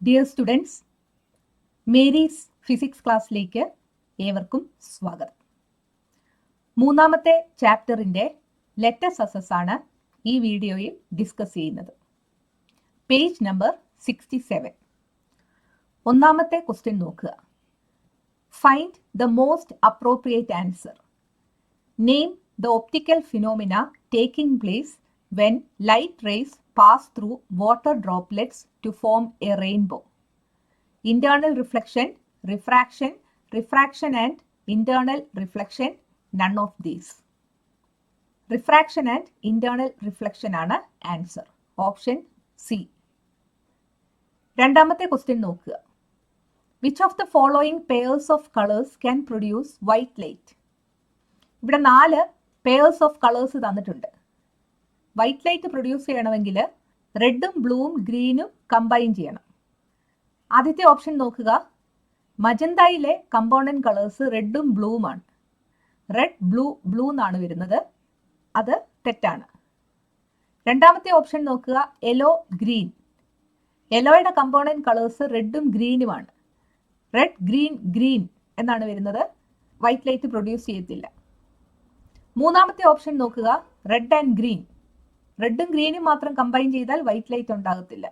Dear students, Mary's physics ക്ലാസ്സിലേക്ക് ഏവർക്കും സ്വാഗതം. മൂന്നാമത്തെ ചാപ്റ്ററിൻ്റെ ലെറ്റസ് അസസ് ആണ് ഈ വീഡിയോയിൽ ഡിസ്കസ് ചെയ്യുന്നത്. Page number 67. ഒന്നാമത്തെ ക്വസ്റ്റ്യൻ നോക്കുക. Find the most appropriate answer. Name the optical phenomena taking place when light rays pass through water droplets to form a rainbow. Internal reflection, refraction and internal reflection, none of these. Refraction and internal reflection ആണ് answer. Option C. രണ്ടാമത്തെ question നോക്കുക. Which of the following pairs of colors can produce white light? ഇവിടെ 4 pairs of colors തന്നിട്ടുണ്ട്. White light produce ചെയ്യണമെങ്കിൽ റെഡും ബ്ലൂവും ഗ്രീനും combine ചെയ്യണം. ആദ്യത്തെ ഓപ്ഷൻ നോക്കുക. മജന്തയിലെ കമ്പോണന്റ് കളേഴ്സ് റെഡും ബ്ലൂവുമാണ്. റെഡ് ബ്ലൂ എന്നാണ് വരുന്നത്. അത് തെറ്റാണ്. രണ്ടാമത്തെ ഓപ്ഷൻ നോക്കുക. Yellow green. യെല്ലോയുടെ കമ്പോണന്റ് കളേഴ്സ് റെഡും ഗ്രീനുമാണ്. റെഡ് ഗ്രീൻ എന്നാണ് വരുന്നത്. വൈറ്റ് ലൈറ്റ് പ്രൊഡ്യൂസ് ചെയ്യത്തില്ല. മൂന്നാമത്തെ ഓപ്ഷൻ നോക്കുക. Red and green. റെഡും ഗ്രീനും മാത്രം കമ്പൈൻ ചെയ്താൽ വൈറ്റ് ലൈറ്റ് ഉണ്ടാകത്തില്ല.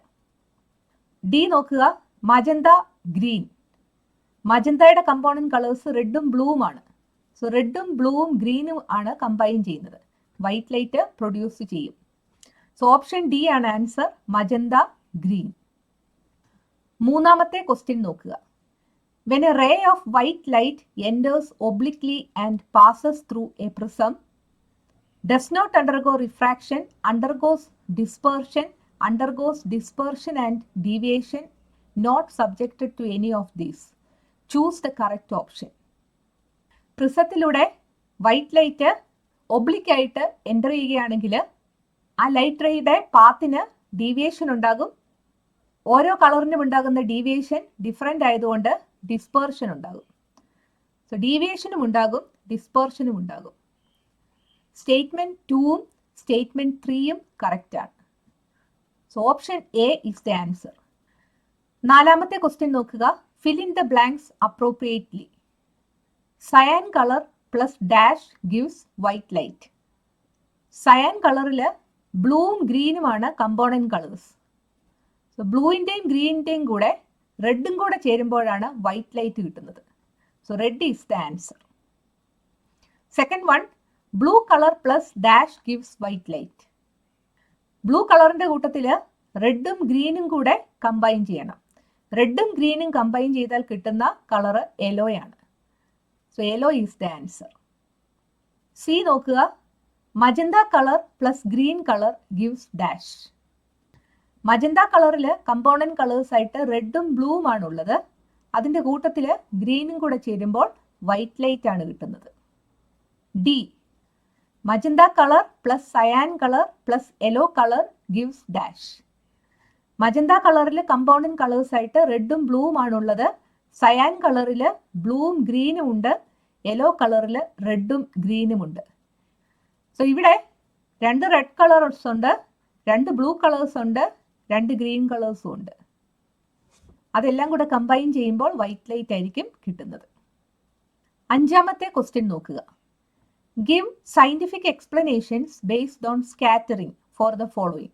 ഡി നോക്കുക. Magenta green. മജന്തയുടെ കമ്പോണന്റ് കളേഴ്സ് റെഡും ബ്ലൂവുമാണ്. സോ റെഡും ബ്ലൂവും ഗ്രീനും ആണ് കമ്പൈൻ ചെയ്യുന്നത്. വൈറ്റ് ലൈറ്റ് പ്രൊഡ്യൂസ് ചെയ്യും. സോ ഓപ്ഷൻ ഡി ആണ് ആൻസർ. Magenta green. മൂന്നാമത്തെ ക്വസ്റ്റ്യൻ നോക്കുക. When a ray of white light enters obliquely and passes through a prism, does not undergo refraction, undergoes dispersion and deviation, not subjected to any of these. Choose the correct option. പ്രിസത്തിലൂടെ white light oblique ആയിട്ട് enter ചെയ്യുകയാണെങ്കിൽ ആ light റേയുടെ പാത്തിന് deviation ഉണ്ടാകും. ഓരോ കളറിനും ഉണ്ടാകുന്ന deviation different ആയതുകൊണ്ട് dispersion ഉണ്ടാകും. സോ ഡീവിയേഷനും ഉണ്ടാകും, ഡിസ്പേർഷനും ഉണ്ടാകും. സ്റ്റേറ്റ്മെന്റ് 2ഉം സ്റ്റേറ്റ്മെന്റ് 3യും കറക്റ്റ് ആണ്. So option A is the answer. നാലാമത്തെ ക്വസ്റ്റ്യൻ നോക്കുക. Fill in the blanks appropriately. Cyan colour plus dash gives white light. Cyan കളറിൽ ബ്ലൂവും ഗ്രീനുമാണ് കമ്പോണന്റ് കളേഴ്സ്. സോ ബ്ലൂവിൻ്റെയും ഗ്രീനിൻ്റെയും കൂടെ റെഡും കൂടെ ചേരുമ്പോഴാണ് വൈറ്റ് ലൈറ്റ് കിട്ടുന്നത്. So red is the answer. Second one. Blue colour plus dash gives white light. Blue കളറിന്റെ കൂട്ടത്തിൽ റെഡും ഗ്രീനും കൂടെ കമ്പൈൻ ചെയ്യണം. റെഡും ഗ്രീനും കമ്പൈൻ ചെയ്താൽ കിട്ടുന്ന കളർ യെല്ലോയാണ്. So yellow is the answer. C നോക്കുക. Magenta colour plus green colour gives dash. Magenta കളറിൽ കമ്പോണന്റ് കളേഴ്സ് ആയിട്ട് റെഡും ബ്ലൂവുമാണ് ഉള്ളത്. അതിൻ്റെ കൂട്ടത്തിൽ ഗ്രീനും കൂടെ ചേരുമ്പോൾ വൈറ്റ് ലൈറ്റ് ആണ് കിട്ടുന്നത്. D. Magenta colour plus cyan colour plus yellow colour gives dash. Magenta കളറിൽ കമ്പോണന്റ് കളേഴ്സ് ആയിട്ട് റെഡും ബ്ലൂവുമാണ് ഉള്ളത്. സയാൻ കളറിൽ ബ്ലൂവും ഗ്രീനും ഉണ്ട്. യെല്ലോ കളറിൽ റെഡും ഗ്രീനും ഉണ്ട്. സോ ഇവിടെ 2 റെഡ് കളേഴ്സ് ഉണ്ട്, 2 ബ്ലൂ കളേഴ്സ് ഉണ്ട്, 2 ഗ്രീൻ കളേഴ്സും ഉണ്ട്. അതെല്ലാം കൂടെ കമ്പൈൻ ചെയ്യുമ്പോൾ വൈറ്റ് ലൈറ്റ് ആയിരിക്കും കിട്ടുന്നത്. അഞ്ചാമത്തെ ക്വസ്റ്റ്യൻ നോക്കുക. Give scientific explanations based on scattering for the following.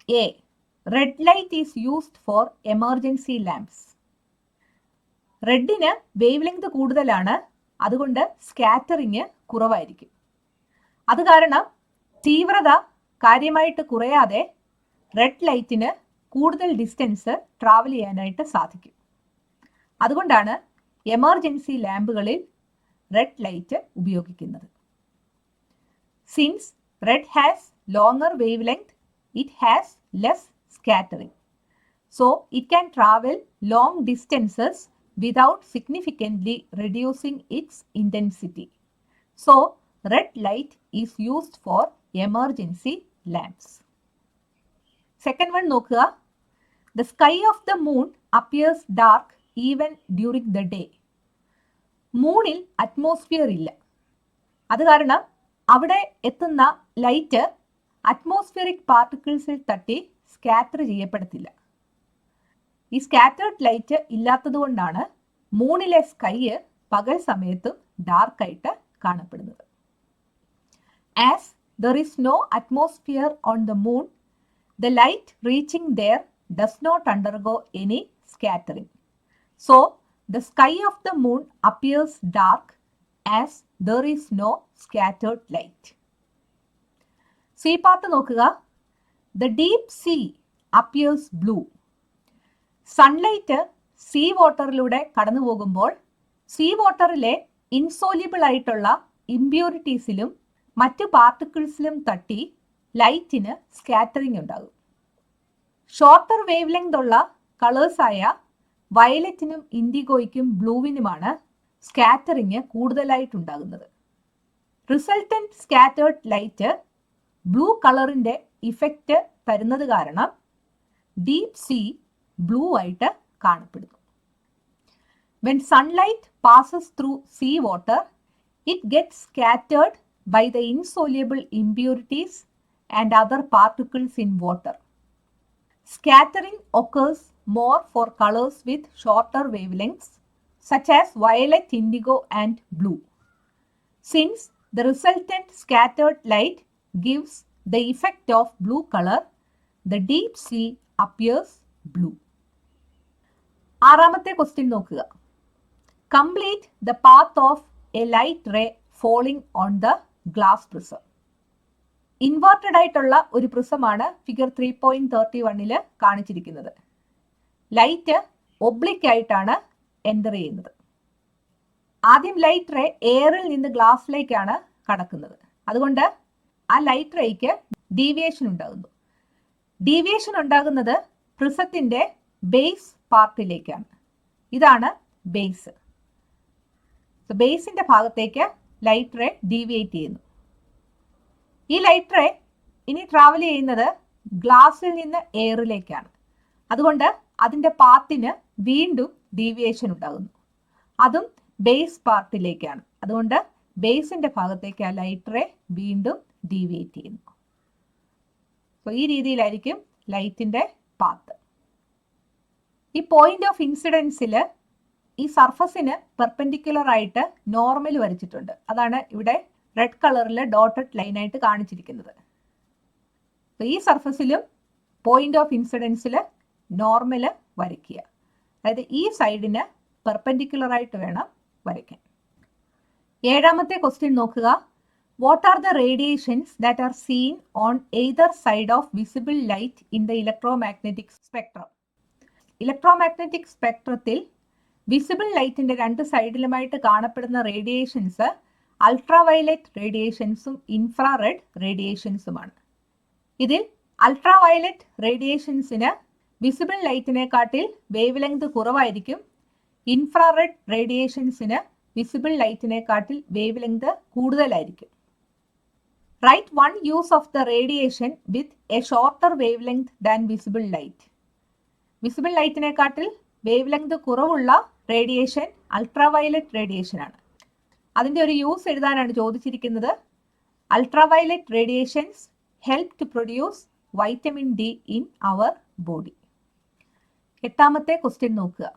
A. Red light is used for emergency lamps. റെഡിന് വേവ് ലെങ്ത് കൂടുതലാണ്, അതുകൊണ്ട് സ്കാറ്ററിങ് കുറവായിരിക്കും. അത് കാരണം തീവ്രത കാര്യമായിട്ട് കുറയാതെ റെഡ് ലൈറ്റിന് കൂടുതൽ ഡിസ്റ്റൻസ് ട്രാവൽ ചെയ്യാനായിട്ട് സാധിക്കും. അതുകൊണ്ടാണ് എമർജൻസി ലാമ്പുകളിൽ റെഡ് ലൈറ്റ് ഉപയോഗിക്കുന്നത്. Since red has longer wavelength, it has less scattering. So it can travel long distances without significantly reducing its intensity. So red light is used for emergency lamps. Second one നോക്കുക. The sky of the moon appears dark even during the day. മൂണിൽ atmosphere ഇല്ല. അത് കാരണം അവിടെ എത്തുന്ന light atmospheric പാർട്ടിക്കിൾസിൽ തട്ടി scatter ചെയ്യപ്പെടത്തില്ല. ഈ scattered light ഇല്ലാത്തത് കൊണ്ടാണ് മൂണിലെ സ്കൈ പകൽ സമയത്തും ഡാർക്കായിട്ട് കാണപ്പെടുന്നത്. As there is no atmosphere on the moon, the light reaching there does not undergo any scattering. So the sky of the moon appears dark as there is no scattered light. C part നോക്കുക. The deep sea appears blue. Sunlight sea വാട്ടറിലൂടെ കടന്നു പോകുമ്പോൾ see വാട്ടറിലെ insoluble ആയിട്ടുള്ള ഇംപ്യൂരിറ്റീസിലും മറ്റ് പാർട്ടിക്കിൾസിലും തട്ടി ലൈറ്റിന് scattering ഉണ്ടാകും. ഷോർട്ടർ വേവ് ലെങ്ത് ഉള്ള കളേഴ്സായ വയലറ്റിനും ഇൻഡിഗോയ്ക്കും ബ്ലൂവിനുമാണ് സ്കാറ്ററിംഗ് കൂടുതലായിട്ടുണ്ടാകുന്നത്. റിസൾട്ടന്റ് സ്കാറ്റേർഡ് ലൈറ്റ് ബ്ലൂ കളറിന്റെ ഇഫക്റ്റ് തരുന്നത് കാരണം ഡീപ് സീ ബ്ലൂ ആയിട്ട് കാണപ്പെടുന്നു. When sunlight passes through sea water, it gets scattered by the insoluble impurities and other particles in water. Scattering occurs more for colors with shorter wavelengths, such as violet, indigo, and blue. Since the resultant scattered light gives the effect of blue color, the deep sea appears blue. ആറാമത്തെ question നോക്കുക. Complete the path of a light ray falling on the glass prism. Inverted ആയിട്ടുള്ള ഒരു പ്രിസമാണ് figure 3.31 കാണിച്ചിരിക്കുന്നത്. Light oblique ആയിട്ടാണ് enter ചെയ്യുന്നത്. ആദ്യം light ray എയറിൽ നിന്ന് ഗ്ലാസ്സിലേക്കാണ് കടക്കുന്നത്. അതുകൊണ്ട് ആ ലൈറ്റ് റേക്ക് ഡീവിയേഷൻ ഉണ്ടാകുന്നു. ഡീവിയേഷൻ ഉണ്ടാകുന്നത് പ്രിസത്തിന്റെ ബേസ് പാർട്ടിലേക്കാണ്. ഇതാണ് ബേസ്. ബേസിന്റെ ഭാഗത്തേക്ക് ലൈറ്റ് റേ ഡീവിയേറ്റ് ചെയ്യുന്നു. ഈ ലൈറ്റ് റേ ഇനി ട്രാവൽ ചെയ്യുന്നത് ഗ്ലാസ്സിൽ നിന്ന് എയറിലേക്കാണ്. അതുകൊണ്ട് അതിന്റെ പാത്തിന് വീണ്ടും ഡീവിയേഷൻ ഉണ്ടാകുന്നു. അതും ബേസ് പാർട്ടിലേക്കാണ്. അതുകൊണ്ട് ബേസിന്റെ ഭാഗത്തേക്ക് ആ ലൈറ്റ് റേ വീണ്ടും ഡീവിയേറ്റ് ചെയ്യുന്നു. ഈ രീതിയിലായിരിക്കും ലൈറ്റിന്റെ പാത്ത്. ഈ പോയിന്റ് ഓഫ് ഇൻസിഡൻസിൽ ഈ സർഫസിന് പെർപെൻഡിക്കുലർ ആയിട്ട് നോർമൽ വരച്ചിട്ടുണ്ട്. അതാണ് ഇവിടെ റെഡ് കളറിൽ ഡോട്ടഡ് ലൈനായിട്ട് കാണിച്ചിരിക്കുന്നത്. ഈ സർഫസിലും പോയിന്റ് ഓഫ് ഇൻസിഡൻസിൽ നോർമൽ വരയ്ക്കുക. അതായത് ഈ സൈഡിന് പെർപെൻഡിക്കുലർ ആയിട്ട് വേണം വരയ്ക്കാൻ. ഏഴാമത്തെ ക്വസ്റ്റ്യൻ നോക്കുക. What are the radiations that are seen on either side of visible light in the electromagnetic spectrum? Electromagnetic സ്പെക്ട്രത്തിൽ വിസിബിൾ ലൈറ്റിന്റെ രണ്ട് സൈഡിലുമായിട്ട് കാണപ്പെടുന്ന റേഡിയേഷൻസ് അൾട്രാവയലറ്റ് റേഡിയേഷൻസും ഇൻഫ്രാറെഡ് റേഡിയേഷൻസുമാണ്. ഇതിൽ അൾട്രാവയലറ്റ് റേഡിയേഷൻസിന് വിസിബിൾ ലൈറ്റിനെക്കാട്ടിൽ വേവ് ലെങ്ത് കുറവായിരിക്കും. ഇൻഫ്രാറെഡ് റേഡിയേഷൻസിന് വിസിബിൾ ലൈറ്റിനെക്കാട്ടിൽ വേവ് ലെങ്ത് കൂടുതലായിരിക്കും. Write one use of the radiation with a shorter wavelength than visible light. Visible ലൈറ്റിനെക്കാട്ടിൽ വേവ് ലെങ്ത് കുറവുള്ള റേഡിയേഷൻ അൾട്രാവയലറ്റ് റേഡിയേഷൻ ആണ്. അതിൻ്റെ ഒരു യൂസ് എഴുതാനാണ് ചോദിച്ചിരിക്കുന്നത്. Ultraviolet radiations help to produce vitamin D in our body. എട്ടാമത്തെ question നോക്കുക.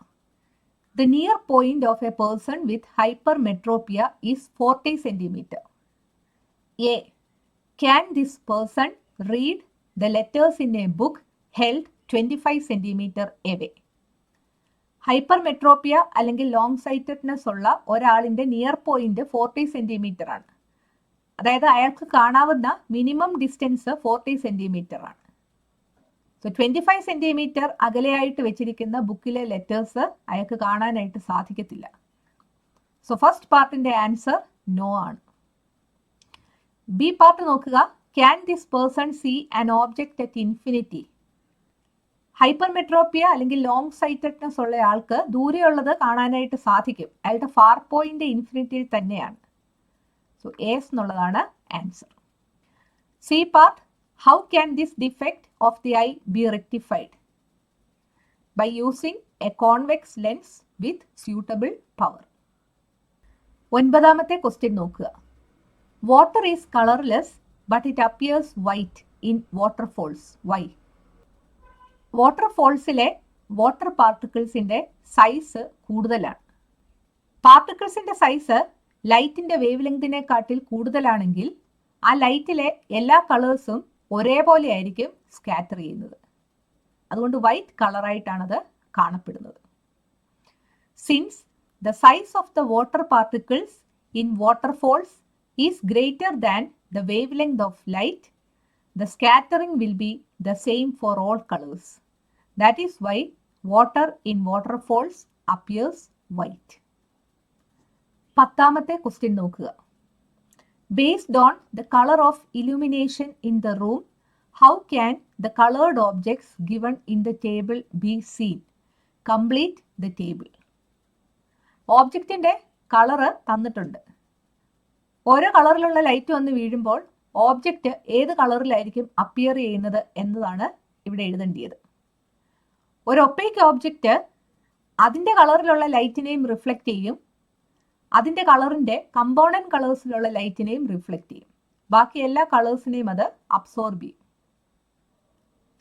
The near point of a person with hypermetropia is 40 centimeter. A. Can this person read the letters in a book held 25 centimeter away? Hypermetropia അല്ലെങ്കിൽ long sightedness ഉള്ള ഒരാളിന്റെ near point 40 centimetre ആണ്. അതായത് അയാൾക്ക് കാണാവുന്ന minimum distance 40 centimetre ആണ്. 25 centimetre അകലെയായിട്ട് വെച്ചിരിക്കുന്ന ബുക്കിലെ letters അയാൾക്ക് കാണാനായിട്ട് സാധിക്കത്തില്ല. ഫസ്റ്റ് പാർട്ടിന്റെ ആൻസർ നോ ആണ്. ബി പാർട്ട് നോക്കുക. Can this person see an object at infinity? Hypermetropia അല്ലെങ്കിൽ ലോങ് സൈറ്റഡ്നെസ് ഉള്ള ആൾക്ക് ദൂരെയുള്ളത് കാണാനായിട്ട് സാധിക്കും. അയാളുടെ ഫാർ പോയിന്റ് ഇൻഫിനിറ്റിയിൽ തന്നെയാണ്. എസ് എന്നുള്ളതാണ് answer. C part. How can this defect of the eye be rectified? By using a convex lens with suitable power. ഒൻപതാമത്തെ question നോക്കുക. Water is colorless but it appears white in waterfalls. Why? വാട്ടർഫോൾസിലെ water പാർട്ടിക്കിൾസിൻ്റെ size കൂടുതലാണ്. പാർട്ടിക്കിൾസിൻ്റെ size ലൈറ്റിൻ്റെ wave ലെങ്തിനെക്കാട്ടിൽ കൂടുതലാണെങ്കിൽ ആ ലൈറ്റിലെ എല്ലാ കളേഴ്സും ഒരേപോലെ ആയിരിക്കും സ്കാറ്റർ ചെയ്യുന്നത്. അതുകൊണ്ട് വൈറ്റ് കളറായിട്ടാണത് കാണപ്പെടുന്നത്. Since the size of the water particles in waterfalls is greater than the wave length of light, the scattering will be the same for all colors. That is why water in waterfalls appears white. 10ാമത്തെ question നോക്കുക. Based on the color of illumination in the room, how can the colored objects given in the table be seen? Complete the table. ഓബ്ജക്റ്റിൻ്റെ colour തന്നിട്ടുണ്ട്. ഓരോ കളറിലുള്ള light വന്ന് വീഴുമ്പോൾ object ഏത് കളറിലായിരിക്കും appear ചെയ്യുന്നത് എന്നതാണ് ഇവിടെ എഴുതേണ്ടത്. ഒരു ഒപ്പേക്ക് ഓബ്ജക്റ്റ് അതിൻ്റെ കളറിലുള്ള ലൈറ്റിനെയും റിഫ്ലക്റ്റ് ചെയ്യും, അതിൻ്റെ കളറിൻ്റെ കമ്പോണൻറ്റ് കളേഴ്സിലുള്ള ലൈറ്റിനെയും റിഫ്ലക്റ്റ് ചെയ്യും. ബാക്കി എല്ലാ കളേഴ്സിനെയും അത് അബ്സോർബ് ചെയ്യും.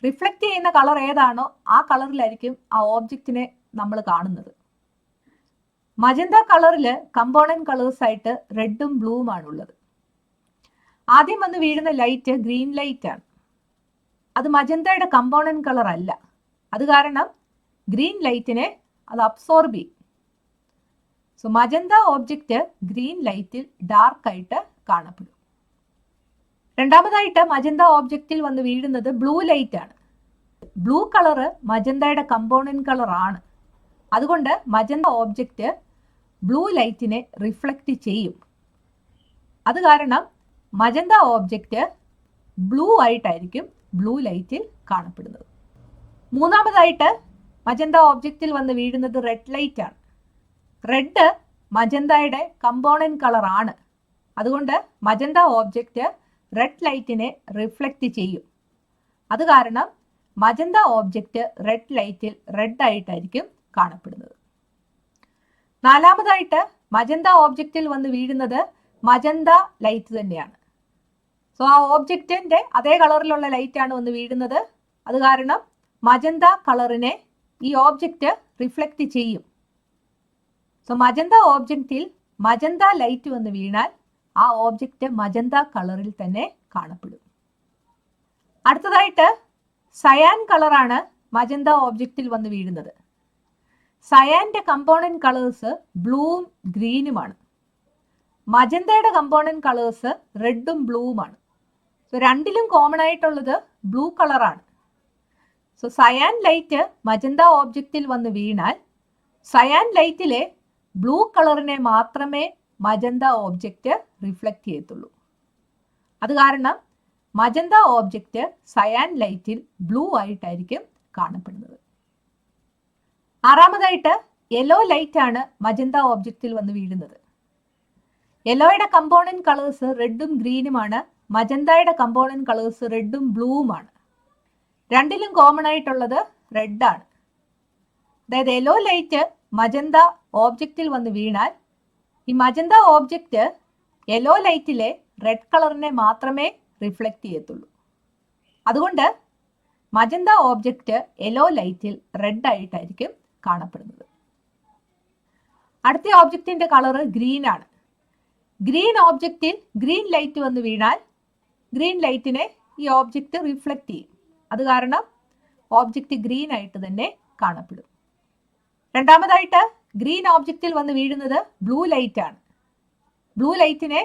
റിഫ്ലക്റ്റ് ചെയ്യുന്ന കളർ ഏതാണോ ആ കളറിലായിരിക്കും ആ ഓബ്ജക്റ്റിനെ നമ്മൾ കാണുന്നത്. മജന്ത കളറിൽ കമ്പോണൻറ്റ് കളേഴ്സായിട്ട് റെഡും ബ്ലൂവുമാണുള്ളത്. ആദ്യം വന്ന് വീഴുന്ന ലൈറ്റ് ഗ്രീൻ ലൈറ്റ് ആണ്. അത് മജന്തയുടെ കമ്പോണൻറ്റ് കളർ അല്ല. അത് കാരണം ഗ്രീൻ ലൈറ്റിനെ അത് അബ്സോർബ് ചെയ്യും. സോ മജന്ത ഓബ്ജക്റ്റ് ഗ്രീൻ ലൈറ്റിൽ ഡാർക്കായിട്ട് കാണപ്പെടും. രണ്ടാമതായിട്ട് മജന്ത ഓബ്ജക്റ്റിൽ വന്ന് വീഴുന്നത് ബ്ലൂ ലൈറ്റ് ആണ്. ബ്ലൂ കളറ് മജന്തയുടെ കമ്പോണൻറ്റ് കളർ ആണ്. അതുകൊണ്ട് മജന്ത ഓബ്ജക്റ്റ് ബ്ലൂ ലൈറ്റിനെ റിഫ്ലക്റ്റ് ചെയ്യും. അത് കാരണം മജന്ത ഓബ്ജക്റ്റ് ബ്ലൂ ആയിട്ടായിരിക്കും ബ്ലൂ ലൈറ്റിൽ കാണപ്പെടുന്നത്. മൂന്നാമതായിട്ട് മജന്ത ഓബ്ജക്റ്റിൽ വന്ന് വീഴുന്നത് റെഡ് ലൈറ്റ് ആണ്. റെഡ് മജന്തയുടെ കമ്പോണൻറ്റ് കളർ ആണ്. അതുകൊണ്ട് മജന്ത ഓബ്ജക്റ്റ് റെഡ് ലൈറ്റിനെ റിഫ്ലക്റ്റ് ചെയ്യും. അത് കാരണം മജന്ത ഓബ്ജക്റ്റ് റെഡ് ലൈറ്റിൽ റെഡ് ആയിട്ടായിരിക്കും കാണപ്പെടുന്നത്. നാലാമതായിട്ട് മജന്ത ഓബ്ജക്റ്റിൽ വന്ന് വീഴുന്നത് മജന്ത ലൈറ്റ് തന്നെയാണ്. സോ ആ ഓബ്ജക്റ്റിൻ്റെ അതേ കളറിലുള്ള ലൈറ്റാണ് വന്ന് വീഴുന്നത്. അത് കാരണം മജന്ത കളറിനെ ഈ ഓബ്ജക്റ്റ് റിഫ്ലക്റ്റ് ചെയ്യും. സോ മജന്ത ഓബ്ജക്റ്റിൽ മജന്ത ലൈറ്റ് വന്ന് വീണാൽ ആ ഓബ്ജക്റ്റ് മജന്ത കളറിൽ തന്നെ കാണപ്പെടും. അടുത്തതായിട്ട് സയാൻ കളറാണ് മജന്ത ഓബ്ജക്റ്റിൽ വന്ന് വീഴുന്നത്. സയാൻ്റെ കമ്പോണൻറ്റ് കളേഴ്സ് ബ്ലൂവും ഗ്രീനുമാണ്. മജന്തയുടെ കമ്പോണൻറ്റ് കളേഴ്സ് റെഡും ബ്ലൂവുമാണ്. സോ രണ്ടിലും കോമൺ ആയിട്ടുള്ളത് ബ്ലൂ കളറാണ്. സോ സയാൻ ലൈറ്റ് മജന്ത ഓബ്ജക്റ്റിൽ വന്ന് വീണാൽ സയാൻ ലൈറ്റിലെ ബ്ലൂ കളറിനെ മാത്രമേ മജന്ത ഓബ്ജക്റ്റ് റിഫ്ലക്റ്റ് ചെയ്യത്തുള്ളൂ. അത് കാരണം മജന്ത ഓബ്ജക്റ്റ് സയാൻ ലൈറ്റിൽ ബ്ലൂ ആയിട്ടായിരിക്കും കാണപ്പെടുന്നത്. ആറാമതായിട്ട് യെല്ലോ ലൈറ്റ് ആണ് മജന്ത ഓബ്ജക്റ്റിൽ വന്ന് വീഴുന്നത്. യെല്ലോയുടെ കമ്പോണൻറ്റ് കളേഴ്സ് റെഡും ഗ്രീനുമാണ്. മജന്തയുടെ കമ്പോണൻറ്റ് കളേഴ്സ് റെഡും ബ്ലൂവുമാണ്. രണ്ടിലും കോമൺ ആയിട്ടുള്ളത് റെഡാണ്. അതായത് യെല്ലോ ലൈറ്റ് മജന്ത ഓബ്ജക്റ്റിൽ വന്ന് വീണാൽ ഈ മജന്ത ഓബ്ജക്റ്റ് യെല്ലോ ലൈറ്റിലെ റെഡ് കളറിനെ മാത്രമേ റിഫ്ലക്റ്റ് ചെയ്യത്തുള്ളൂ. അതുകൊണ്ട് മജന്ത ഓബ്ജക്റ്റ് യെല്ലോ ലൈറ്റിൽ റെഡ് ആയിട്ടായിരിക്കും കാണപ്പെടുന്നത്. അടുത്ത ഓബ്ജക്റ്റിന്റെ കളറ് ഗ്രീൻ ആണ്. ഗ്രീൻ ഓബ്ജക്റ്റിൽ ഗ്രീൻ ലൈറ്റ് വന്ന് വീണാൽ ഗ്രീൻ ലൈറ്റിനെ ഈ ഓബ്ജക്റ്റ് റിഫ്ലക്റ്റ് ചെയ്യും. അത് കാരണം ഓബ്ജക്റ്റ് ഗ്രീൻ ആയിട്ട് തന്നെ കാണപ്പെടും. രണ്ടാമതായിട്ട് ഗ്രീൻ ഓബ്ജക്റ്റിൽ വന്ന് വീഴുന്നത് ബ്ലൂ ലൈറ്റ് ആണ്. ബ്ലൂ ലൈറ്റിനെ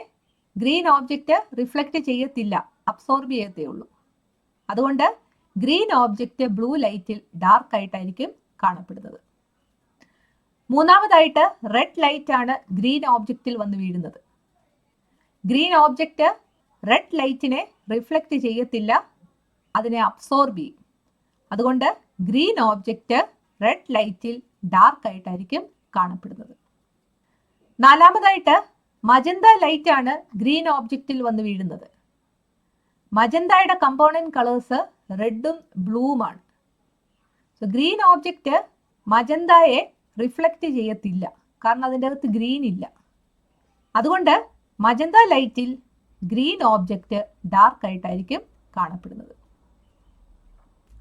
ഗ്രീൻ ഓബ്ജക്റ്റ് റിഫ്ലക്റ്റ് ചെയ്യത്തില്ല, അബ്സോർബ് ചെയ്യത്തേ ഉള്ളൂ. അതുകൊണ്ട് ഗ്രീൻ ഓബ്ജക്റ്റ് ബ്ലൂ ലൈറ്റിൽ ഡാർക്ക് ആയിട്ടായിരിക്കും കാണപ്പെടുന്നത്. മൂന്നാമതായിട്ട് റെഡ് ലൈറ്റ് ആണ് ഗ്രീൻ ഓബ്ജക്റ്റിൽ വന്ന് വീഴുന്നത്. ഗ്രീൻ ഓബ്ജക്റ്റ് റെഡ് ലൈറ്റിനെ റിഫ്ലക്റ്റ് ചെയ്യത്തില്ല, അതിനെ അബ്സോർബ് ചെയ്യും. അതുകൊണ്ട് ഗ്രീൻ ഓബ്ജക്റ്റ് റെഡ് ലൈറ്റിൽ ഡാർക്ക് ആയിട്ടായിരിക്കും കാണപ്പെടുന്നത്. നാലാമതായിട്ട് മജന്ത ലൈറ്റ് ആണ് ഗ്രീൻ ഓബ്ജക്റ്റിൽ വന്ന് വീഴുന്നത്. മജന്തയുടെ കമ്പോണൻറ്റ് കളേഴ്സ് റെഡും ബ്ലൂവുമാണ്. സോ ഗ്രീൻ ഓബ്ജക്റ്റ് മജന്തയെ റിഫ്ലക്റ്റ് ചെയ്യത്തില്ല, കാരണം അതിൻ്റെ അകത്ത് ഗ്രീൻ ഇല്ല. അതുകൊണ്ട് മജന്ത ലൈറ്റിൽ ഗ്രീൻ ഓബ്ജക്റ്റ് ഡാർക്ക് ആയിട്ടായിരിക്കും കാണപ്പെടുന്നത്.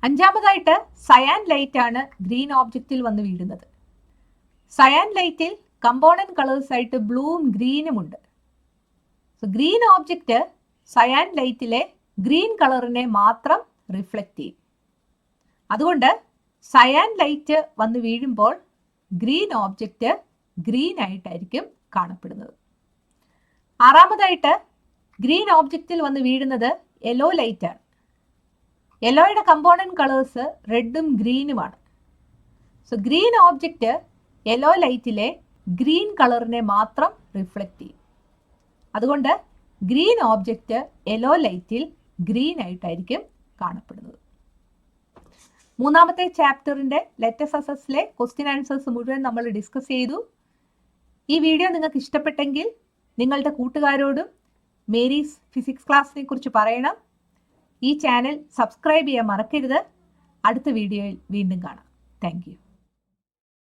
അഞ്ചാമതായിട്ട് സയാൻ ലൈറ്റ് ആണ് ഗ്രീൻ ഓബ്ജക്റ്റിൽ വന്ന് വീഴുന്നത്. സയാൻ ലൈറ്റിൽ കമ്പോണന്റ് കളേഴ്സ് ആയിട്ട് ബ്ലൂവും ഗ്രീനും ഉണ്ട്. സോ ഗ്രീൻ ഓബ്ജക്റ്റ് സയാൻ ലൈറ്റിലെ ഗ്രീൻ കളറിനെ മാത്രം റിഫ്ലക്റ്റ് ചെയ്യും. അതുകൊണ്ട് സയാൻ ലൈറ്റ് വന്ന് വീഴുമ്പോൾ ഗ്രീൻ ഓബ്ജക്റ്റ് ഗ്രീൻ ആയിട്ടായിരിക്കും കാണപ്പെടുന്നത്. ആറാമതായിട്ട് ഗ്രീൻ ഓബ്ജക്റ്റിൽ വന്ന് വീഴുന്നത് യെല്ലോ ലൈറ്റ് ആണ്. യെല്ലോയുടെ കമ്പോണന്റ് കളേഴ്സ് റെഡും ഗ്രീനുമാണ്. സോ ഗ്രീൻ ഓബ്ജക്റ്റ് യെല്ലോ ലൈറ്റിലെ ഗ്രീൻ കളറിനെ മാത്രം റിഫ്ലക്റ്റ് ചെയ്യും. അതുകൊണ്ട് ഗ്രീൻ ഓബ്ജക്റ്റ് യെല്ലോ ലൈറ്റിൽ ഗ്രീൻ ആയിട്ടായിരിക്കും കാണപ്പെടുന്നത്. മൂന്നാമത്തെ ചാപ്റ്ററിന്റെ ലെറ്റസ് അസസിലെ ക്വസ്റ്റ്യൻ ആൻസേഴ്സ് മുഴുവൻ നമ്മൾ ഡിസ്കസ് ചെയ്തു. ഈ വീഡിയോ നിങ്ങൾക്ക് ഇഷ്ടപ്പെട്ടെങ്കിൽ നിങ്ങളുടെ കൂട്ടുകാരോടും മേരീസ് ഫിസിക്സ് ക്ലാസ്സിനെ കുറിച്ച് പറയണം. ഈ ചാനൽ സബ്സ്ക്രൈബ് ചെയ്യാൻ മറക്കരുത്. അടുത്ത വീഡിയോയിൽ വീണ്ടും കാണാം. Thank you.